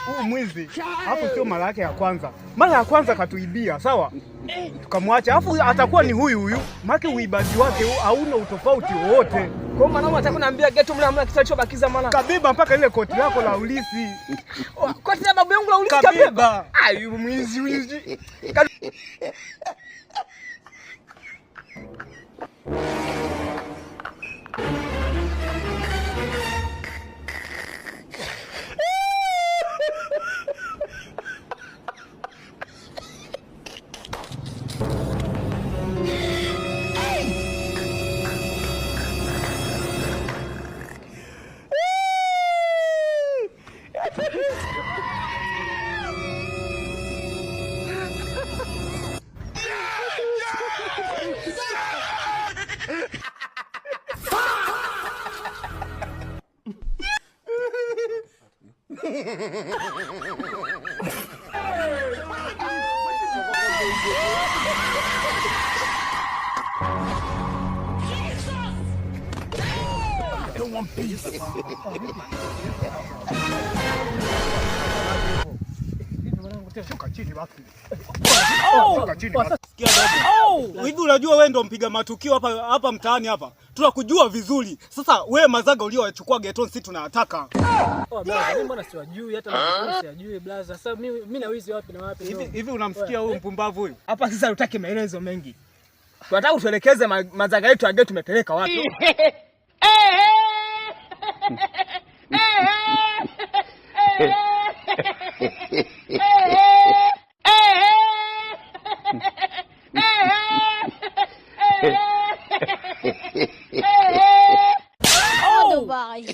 Huyu mwizi alafu sio mara yake ya kwanza. Mara ya kwanza katuibia, sawa? Tukamwacha. Alafu atakuwa ni huyu. Maana uibaji wake hauna utofauti wowote. Kwa maana unataka kuniambia geto mla kitachobakiza maana. Kabeba mpaka ile koti lako la ulisi. Koti la babu yangu la ulisi kabeba. Ayu mwizi. Hivi unajua wewe ndo mpiga matukio hapa mtaani hapa. Tunakujua vizuri. Sasa wewe mazaga uliochukua Geton sisi tunataka. Mimi mbona siwajui hata mimi siwajui blaza. Sasa mimi na wizi wapi na wapi? Hivi unamsikia huyu mpumbavu huyu? Hapa sasa utaki maelezo mengi. Tunataka utuelekeze mazaga yetu ya Geto tumepeleka wapi? Oh, Dubai.